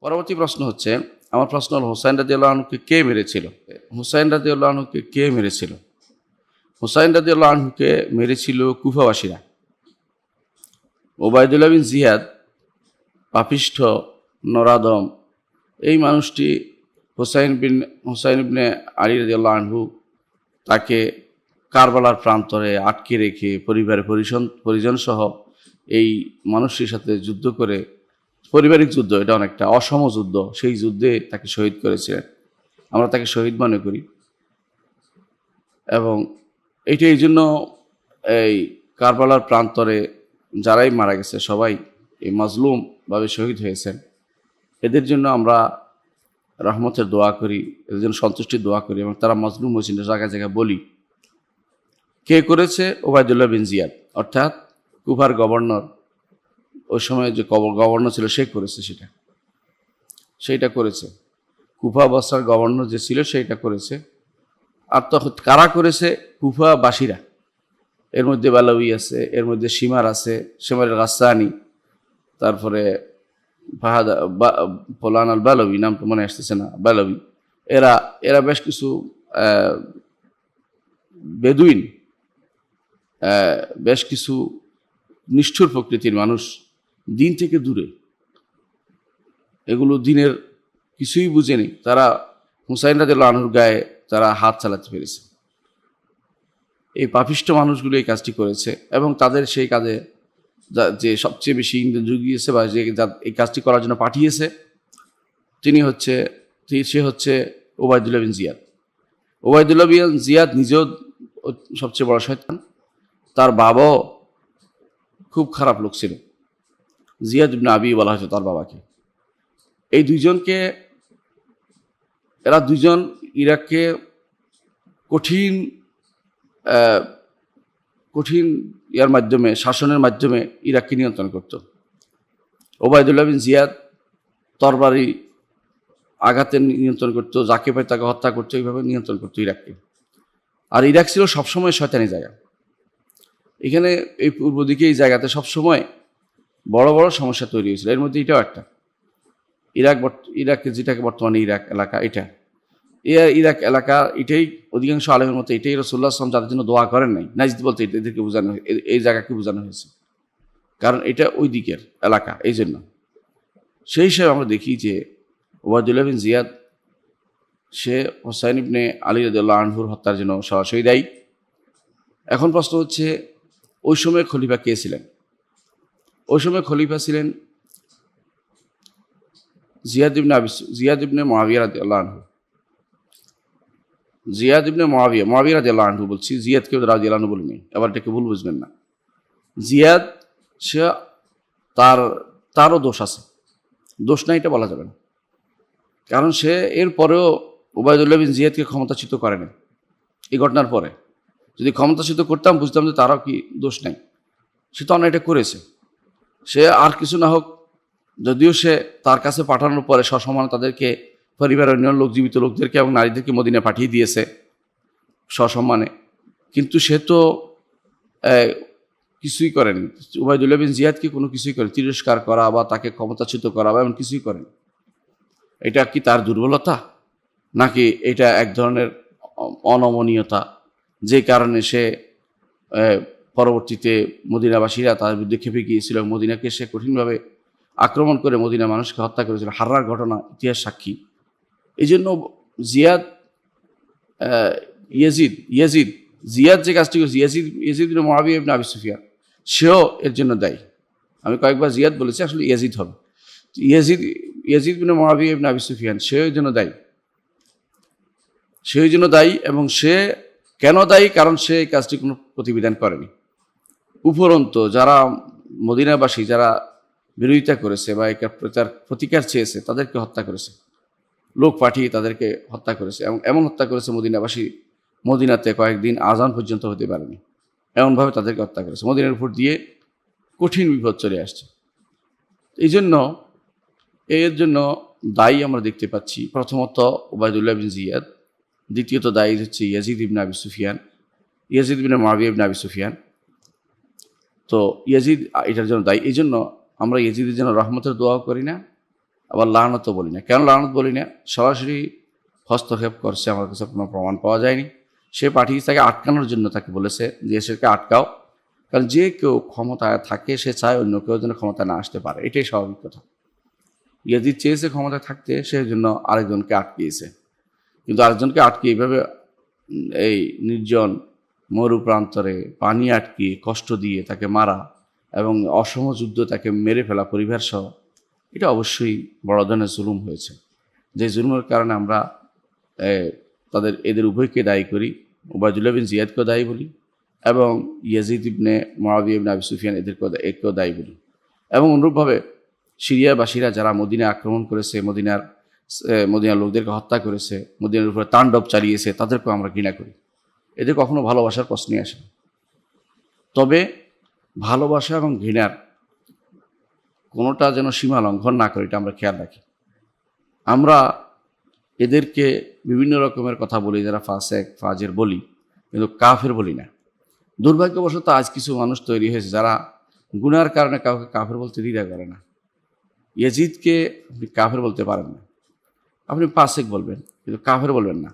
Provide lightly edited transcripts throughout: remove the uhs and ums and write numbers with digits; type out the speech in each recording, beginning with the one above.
পরবর্তী প্রশ্ন হচ্ছে, আমার প্রশ্ন হল, হুসাইন রাদিয়াল্লাহু আনহুকে কে মেরেছিল? হুসাইন রাদিয়াল্লাহু আনহুকে কে মেরেছিল? হুসাইন রাদিয়াল্লাহু আনহুকে মেরেছিল কুফাবাসীরা। ওবায়দুল্লাহ বিন জিয়াদ, পাপিষ্ঠ, নরাদম, এই মানুষটি হুসাইন ইবনে আলী রাদিয়াল্লাহু আনহু তাকে কারবালার প্রান্তরে আটকে রেখে পরিবারের পরিজন সহ এই মানুষটির সাথে যুদ্ধ করে, পারিবারিক যুদ্ধ, এটা অনেকটা অসম যুদ্ধ, সেই যুদ্ধে তাকে শহীদ করেছিলেন। আমরা তাকে শহীদ মনে করি এবং এইটা এই জন্য এই কারবালার প্রান্তরে যারাই মারা গেছে সবাই এই মাজলুমভাবে শহীদ হয়েছেন, এদের জন্য আমরা রহমতের দোয়া করি, এদের জন্য সন্তুষ্টির দোয়া করি এবং তারা মাজলুম হয়েছেন জায়গায় জায়গায় বলি। কে করেছে? ওবায়দুল্লাহ বিন জিয়াদ, অর্থাৎ কুফার গভর্নর, ওই সময় যে গভর্নর ছিল সে করেছে, সেইটা করেছে। কুফা বসরার গভর্নর যে ছিল সেইটা করেছে। আর তখন কারা করেছে? কুফাবাসীরা। এর মধ্যে বালাউই আছে, এর মধ্যে সীমার আছে, সীমার গাসানি, তারপরে ফাহাদ ফোলান আল বালাউই, নাম তো মনে আসতেছে না, বালাউই, এরা বেশ কিছু বেদুইন, বেশ কিছু নিষ্ঠুর প্রকৃতির মানুষ, দিন থেকে দূরে, এগুলো দিনের কিছুই বুঝেনি, তারা হুসাইন রাদিয়াল্লাহু আনহুর গায়ে তারা হাত চালাতে পেরেছে। এই পাপিষ্ঠ মানুষগুলো এই কাজটি করেছে এবং তাদের সেই কাজে যে সবচেয়ে বেশি ইন্ধন জুগিয়েছে বা যে এই কাজটি করার জন্য পাঠিয়েছে সে হচ্ছে ওবায়দুল্লাহ বিন জিয়াদ। ওবায়দুল্লাহ বিন জিয়াদ নিজেও সবচেয়ে বড় শয়তান, তার বাবাও খুব খারাপ লোক ছিল, জিয়াদ ইবনে আবি বলা হয়েছে তার বাবাকে। এই দুইজনকে, এরা দুইজন ইরাককে কঠিন ইয়ার মাধ্যমে, শাসনের মাধ্যমে ইরাককে নিয়ন্ত্রণ করত। ওবায়দুল্লাহ বিন জিয়াদ তরবারি আঘাতে নিয়ন্ত্রণ করতো, যাকে পায় তাকে হত্যা করতো, এইভাবে নিয়ন্ত্রণ করতো ইরাককে। আর ইরাক ছিল সবসময় শয়তানি জায়গা। এখানে এই পূর্ব দিকে এই জায়গাতে সবসময় বড় বড় সমস্যা তৈরি হয়েছিল, এর মধ্যে এটাও একটা। ইরাক যেটাকে বর্তমানে ইরাক এলাকা, ইরাক এলাকা, এটাই অধিকাংশ আলেমের মতো এটাই রাসূলুল্লাহ সাল্লাল্লাহু আলাইহি ওয়াসাল্লাম যাদের জন্য দোয়া করেন নাই, নাজদ বলতে এদেরকে বোঝানো, এই জায়গাকে বোঝানো হয়েছে, কারণ এটা ওই দিকের এলাকা, এই জন্য। সেই হিসাবে আমরা দেখি যে ওবায়দুল্লাহ বিন জিয়াদ সে হুসাইন ইবনে আলী রাদিয়াল্লাহু আনহুর হত্যার জন্য সরাসরি দায়ী। এখন প্রশ্ন হচ্ছে, ওই সময় খলিফা কে ছিলেন? ওই সময় খলিফা ছিলেন জিয়াদ ইবনে মুআবিয়া রাদিয়াল্লাহু আনহু। জিয়াদ ইবনে মুআবিয়া রাদিয়াল্লাহু আনহু বলছি, জিয়াদকে রাদিয়াল্লাহু আনহু বলিনি, আবার এটাকে ভুল বুঝবেন না। জিয়াদ, সে তারও দোষ আছে, দোষ নাই এটা বলা যাবে না, কারণ সে এরপরেও ওবায়দুল্লাহ বিন জিয়াদকে ক্ষমতাচ্যুত করেনি। এই ঘটনার পরে যদি ক্ষমতাচ্যুত করতাম বুঝতাম যে তারও কি দোষ নাই, সে তো অন্যায়টা করেছে। সে আর কিছু না হোক, যদিও সে তার কাছে পাঠানোর পরে সসম্মানে তাদেরকে, পরিবারের অন্য লোক, জীবিত লোকদেরকে এবং নারীদেরকে মদিনায় পাঠিয়ে দিয়েছে সসম্মানে, কিন্তু সে তো কিছুই করেনি। ওবায়দুল্লাহ বিন জিয়াদকে কোনো কিছুই করেনি, তিরস্কার করা বা তাকে ক্ষমতাচ্যুত করা বা এমন কিছুই করেনি। এটা কি তার দুর্বলতা, নাকি এটা এক ধরনের অনমনীয়তা, যে কারণে সে পরবর্তীতে মদিনাবাসীরা তার বিরুদ্ধে খেপে গিয়েছিল, মদিনাকে সে কঠিনভাবে আক্রমণ করে মদিনা মানুষকে হত্যা করেছিল, হাররার ঘটনা ইতিহাস সাক্ষী। এই জন্য জিয়াদ যে কাজটি করেছে, ইয়াজিদ ইবনে মুআবিয়া ইবনে আবি সুফিয়ান, সেও এর জন্য দায়ী। আমি কয়েকবার জিয়াদ বলেছি, আসলে ইয়াজিদ হবে। ইয়াজিদ ইবনে মুআবিয়া ইবনে আবি সুফিয়ান সেও এর জন্য দায়ী, এবং সে কেন দায়ী? কারণ সে এই কাজটি কোনো প্রতিবিধান করেনি। উপরন্তু যারা মদিনাবাসী, যারা বিরোধিতা করেছে বা তার প্রতিকার চেয়েছে, তাদেরকে হত্যা করেছে, লোক পাঠিয়ে তাদেরকে হত্যা করেছে, এবং এমন হত্যা করেছে মদিনাবাসী মদিনাতে কয়েকদিন আজান পর্যন্ত হতে পারেনি, এমনভাবে তাদেরকে হত্যা করেছে। মদিনার উপর দিয়ে কঠিন বিপদ চলে আসছে। এর জন্য দায়ী আমরা দেখতে পাচ্ছি প্রথমত ওবায়দুল্লাহ বিন জিয়াদ, দ্বিতীয়ত দায়ী হচ্ছে ইয়াজিদ ইবনে মুআবিয়া ইবনে আবি সুফিয়ান। তো ইয়াজিদ এটার জন্য দায়ী। এই জন্য আমরা ইয়াজিদের জন্য রহমতের দোয়াও করি না, আবার লানত বলি না। কেন লানত বলি না? সরাসরি হস্তক্ষেপ করছে, আমার কাছে কোনো প্রমাণ পাওয়া যায়নি। সে পাঠিয়েছে তাকে আটকানোর জন্য, তাকে বলেছে যে সেটাকে আটকাও, কারণ যে কেউ ক্ষমতায় থাকে সে চায় অন্য কেউ যেন ক্ষমতায় না আসতে পারে, এটাই স্বাভাবিক কথা। ইয়াজিদ চেয়েছে ক্ষমতায় থাকতে, সেই জন্য আরেকজনকে আটকিয়েছে। কিন্তু আরেকজনকে আটকে এইভাবে এই নির্জন মরু প্রান্তরে পানি আটকিয়ে কষ্ট দিয়ে তাকে মারা এবং অসম যুদ্ধ তাকে মেরে ফেলা পরিবার সহ, এটা অবশ্যই বড় ধরনের জুলুম হয়েছে। যে জুলুমের কারণে আমরা এদের উভয়কে দায়ী করি, উবাইদুল্লাহ বিন জিয়াদকেও দায়ী বলি এবং ইয়াজিদ ইবনে মুআবিয়া ইবনে আবি সুফিয়ান একেও দায়ী বলি। এবং অনুরূপভাবে সিরিয়াবাসীরা যারা মদিনা আক্রমণ করেছে, মদিনার লোকদেরকে হত্যা করেছে, মদিনার উপরে তাণ্ডব চালিয়েছে, তাদেরকেও আমরা ঘৃণা করি। এদের কখনো ভালোবাসার প্রশ্নই আসে না। তবে ভালোবাসা এবং ঘৃণার কোনোটা যেন সীমা লঙ্ঘন না করে, এটা আমরা খেয়াল রাখি। আমরা এদেরকে বিভিন্ন রকমের কথা বলি, যারা ফাসেক ফাজের বলি, কিন্তু কাফের বলি না। দুর্ভাগ্যবশত আজ কিছু মানুষ তৈরি হয়েছে যারা গুনার কারণে কাউকে কাফের বলতে দ্বিধা করে না। ইয়াজিদকে আপনি কাফের বলতে পারেন না, আপনি ফাসেক বলবেন কিন্তু কাফের বলবেন না।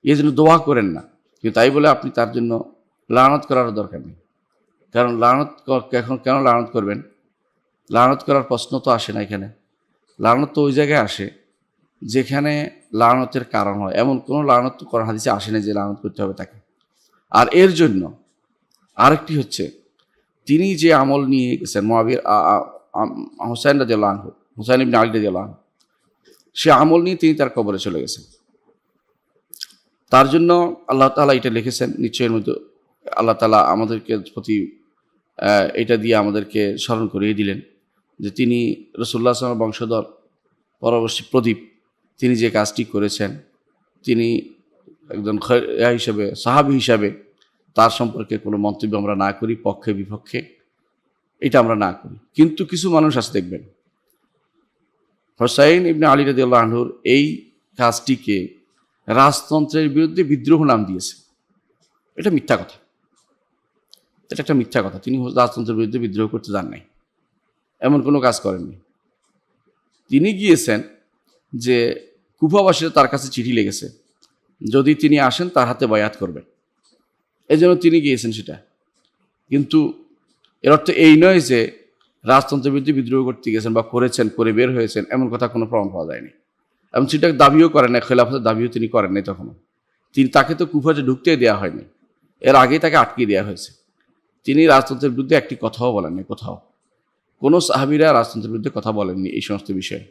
এই জন্য দোয়া করেন না, কিন্তু তাই বলে আপনি তার জন্য লানত করার দরকার নেই। কারণ কেন লানত করবেন? লানত করার প্রশ্ন তো আসে না এখানে। লানত তো ওই জায়গায় আসে যেখানে লানতের কারণ হয়। এমন কোনো লানত করার হাদিসে আসে না যে লানত করতে হবে তাকে। আর এর জন্য আরেকটি হচ্ছে, তিনি যে আমল নিয়ে গেছেন হুসাইন রাদিয়াল্লাহু আনহু, হুসাইন ইবনে আলী রাদিয়াল্লাহু আনহু, সে আমল নিয়ে তিনি তার কবরে চলে গেছেন। তার জন্য আল্লাহ তাআলা এটা লিখেছেন, নিশ্চয়ের মধ্যে আল্লাহ তাআলা আমাদেরকে প্রতি এটা দিয়ে আমাদেরকে স্মরণ করিয়ে দিলেন যে তিনি রাসূলুল্লাহ সাল্লাল্লাহু আলাইহি ওয়াসাল্লামের বংশধর, পরবর্তী প্রদীপ, তিনি যে কাজটি করেছেন, তিনি একজন হিসাবে, সাহাবী হিসাবে তার সম্পর্কে কোনো মন্তব্য আমরা না করি, পক্ষে বিপক্ষে, এটা আমরা না করি। কিন্তু কিছু মানুষ আছে দেখবেন, হুসাইন ইবনে আলী রাদিয়াল্লাহু আনহুর এই কাজটিকে রাজতন্ত্রের বিরুদ্ধে বিদ্রোহ নাম দিয়েছে। এটা মিথ্যা কথা, এটা একটা মিথ্যা কথা। তিনি রাজতন্ত্রের বিরুদ্ধে বিদ্রোহ করতে যান নাই, এমন কোনো কাজ করেননি। তিনি গিয়েছেন যে কুফাবাসীরা তার কাছে চিঠি লেগেছে, যদি তিনি আসেন তার হাতে বায়াত করবেন, এই জন্য তিনি গিয়েছেন সেটা। কিন্তু এর অর্থ এই নয় যে রাজতন্ত্রের বিরুদ্ধে বিদ্রোহ করতে গেছেন বা করেছেন, করে বের হয়েছেন, এমন কথা কোনো প্রমাণ পাওয়া যায়নি। এবং সেটা দাবিও করেন না, খেলাফতের দাবিও তিনি করেন নাই তখনও। তাকে তো কুফাতে ঢুকতে দেওয়া হয়নি, এর আগেই তাকে আটকে দেওয়া হয়েছে। তিনি রাজতন্ত্রের বিরুদ্ধে একটি কথাও বলেননি কোথাও। কোনো সাহাবীরা রাজতন্ত্রের বিরুদ্ধে কথা বলেননি এই সমস্ত বিষয়ে।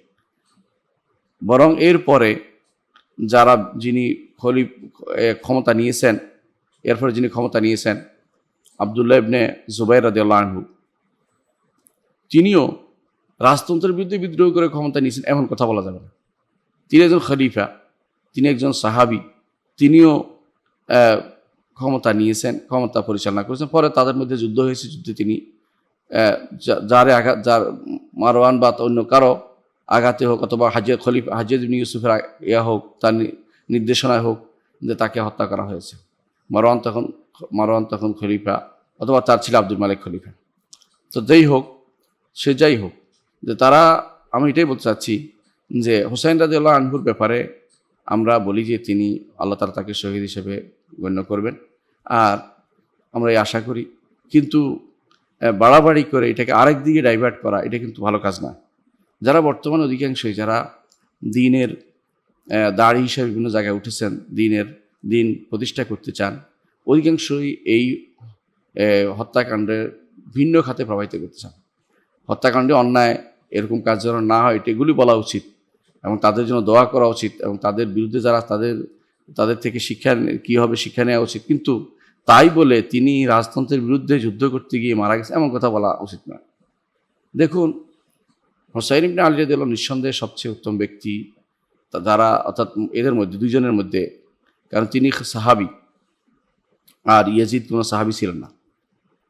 বরং এরপরে যিনি ক্ষমতা নিয়েছেন, এরপরে যিনি ক্ষমতা নিয়েছেন আব্দুল্লাহ ইবনে জুবাইর রাদিয়াল্লাহু আনহু, তিনিও রাজতন্ত্রের বিরুদ্ধে বিদ্রোহ করে ক্ষমতা নিয়েছেন এমন কথা বলা যাবে না। তিনি একজন খলিফা, তিনি একজন সাহাবী, তিনিও ক্ষমতা নিয়েছেন, ক্ষমতা পরিচালনা করেছেন। পরে তাদের মধ্যে যুদ্ধ হয়েছে, যুদ্ধে তিনি যার মারওয়ান বা অন্য কারো আঘাতে হোক, অথবা হাজ্জাজ ইবনে ইউসুফের হোক, তার নির্দেশনায় হোক, যে তাকে হত্যা করা হয়েছে। মারওয়ান তখন খলিফা, অথবা তার ছিল আব্দুল মালিক খলিফা। তো যাই হোক যে আমি এটাই বলতে চাচ্ছি যে হুসাইন রাদিয়াল্লাহু আনহুর ব্যাপারে আমরা বলি যে তিনি, আল্লাহ তাআলা তাকে শহীদ হিসেবে গণ্য করবেন, আর আমরা এই আশা করি। কিন্তু বাড়াবাড়ি করে এটাকে আরেক দিকে ডাইভার্ট করা, এটা কিন্তু ভালো কাজ না। যারা বর্তমানে অধিকাংশই যারা দ্বীনের দাড়ি হিসেবে বিভিন্ন জায়গায় উঠেছেন, দিন প্রতিষ্ঠা করতে চান, অধিকাংশই এই হত্যাকাণ্ডের ভিন্ন খাতে প্রবাহিত করতে চান। হত্যাকাণ্ডে অন্যায়, এরকম কাজ যেন না হয় এগুলি বলা উচিত, এবং তাদের জন্য দোয়া করা উচিত, এবং তাদের বিরুদ্ধে যারা তাদের থেকে কীভাবে শিক্ষা নেওয়া উচিত। কিন্তু তাই বলে তিনি রাজতন্ত্রের বিরুদ্ধে যুদ্ধ করতে গিয়ে মারা গেছে এমন কথা বলা উচিত নয়। দেখুন, হুসাইন ইবনে আলী রাদিয়াল্লাহু নিঃসন্দেহে সবচেয়ে উত্তম ব্যক্তি যারা, অর্থাৎ এদের মধ্যে দুইজনের মধ্যে, কারণ তিনি সাহাবী আর ইয়াজিদ কোনো সাহাবী ছিলেন না।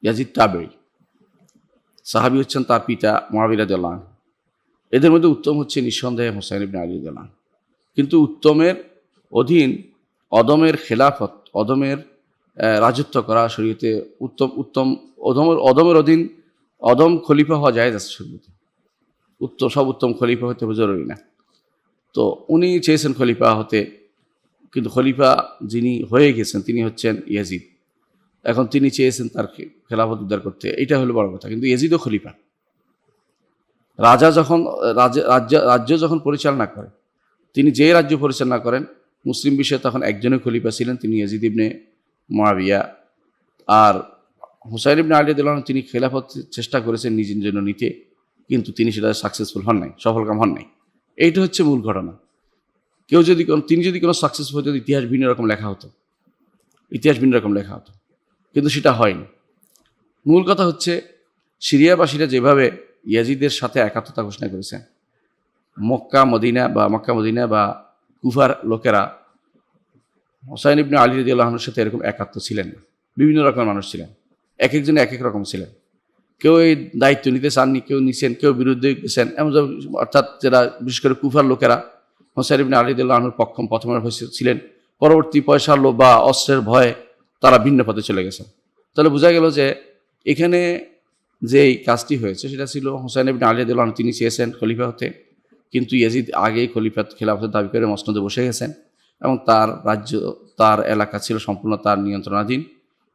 ইয়াজিদ তাবেঈ, সাহাবী হচ্ছেন তার পিতা মুআবিয়া রাদিয়াল্লাহু আনহু। এদের মধ্যে উত্তম হচ্ছে নিঃসন্দেহে হুসাইন ইবনে আলী রাদিয়াল্লাহু আনহু। কিন্তু উত্তমের অধীন অদমের খেলাফত, অদমের রাজত্ব করা শরীয়তে অদমের অধীন অদম খলিফা হওয়া জায়েজ আছে শরীয়তে। উত্তম খলিফা হতে হবে জরুরি না। তো উনি চেয়েছেন খলিফা হতে, কিন্তু খলিফা যিনি হয়ে গেছেন তিনি হচ্ছেন ইয়াজিদ। এখন তিনি চেয়েছেন তার খেলাফত উদ্ধার করতে, এটা হলো বড় কথা। কিন্তু ইয়াজিদও খলিফা। রাজ্য যখন পরিচালনা করে, তিনি যে রাজ্য পরিচালনা করেন মুসলিম বিষয়ে তখন একজনই খলিফা ছিলেন, তিনি ইয়াজিদ ইবনে মুআবিয়া। আর হুসাইন ইবনে আলী রাদিয়াল্লাহু আনহু তিনি খেলাফত চেষ্টা করেছেন নিজের জন্য নিতে, কিন্তু তিনি সেটা সাকসেসফুল হন নাই, সফলকাম হন নাই। এইটা হচ্ছে মূল ঘটনা। তিনি যদি কোনো সাকসেসফুল হতো, ইতিহাস ভিন্ন রকম লেখা হতো, কিন্তু সেটা হয়নি। মূল কথা হচ্ছে সিরিয়াবাসীরা যেভাবে ইয়াজিদের সাথে একাত্মতা ঘোষণা করেছেন, মক্কা মদিনা বা কুফার লোকেরা হুসাইন ইবনে আলী রাদিয়াল্লাহু আনহুর সাথে এরকম একাত্ম ছিলেন না। বিভিন্ন রকমের মানুষ ছিলেন, এক একজন এক এক রকম ছিলেন। কেউ এই দায়িত্ব নিতে চাননি, কেউ নিছেন, কেউ বিরুদ্ধে গেছেন। এমন অর্থাৎ যারা বিশেষ করে কুফার লোকেরা হুসাইন ইবনে আলী রাদিয়াল্লাহু আনহুর প্রথমে ছিলেন, পরবর্তী পয়সার লোভ বা অস্ত্রের ভয়ে তারা ভিন্ন পথে চলে গেছেন। তাহলে বোঝা গেল যে এখানে যেই কাজটি হয়েছে সেটা ছিল হুসাইন ইবনে আলী রাদিয়াল্লাহু আনহু তিনি চেয়েছেন খলিফা হতে, কিন্তু ইয়াজিদ আগেই খেলাফতের দাবি করে মসনদে বসে গেছেন এবং তার রাজ্য, তার এলাকা ছিল সম্পূর্ণ তার নিয়ন্ত্রণাধীন।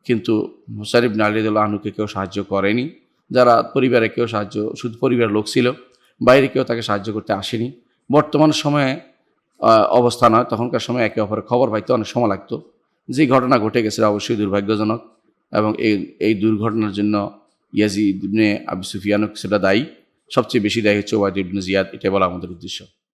কিন্তু হুসাইন ইবনে আলী রাদিয়াল্লাহু আনহুকে কেউ সাহায্য করেনি। যারা পরিবারে কেউ শুধু পরিবারের লোক ছিল, বাইরে কেউ তাকে সাহায্য করতে আসেনি। বর্তমান সময়ে অবস্থা নয়, তখনকার সময় একে অপরের খবর পাইতে অনেক সময় লাগতো। যে ঘটনা ঘটে গেছে অবশ্যই দুর্ভাগ্যজনক, এবং এই দুর্ঘটনার জন্য ইয়াজিদ ইবনে আবি সুফিয়ানও সেটা দায়ী। সবচেয়ে বেশি দায়ী হচ্ছে ওবায়দা ইবনে জিয়াদ, এটাই বলা আমাদের উদ্দেশ্য।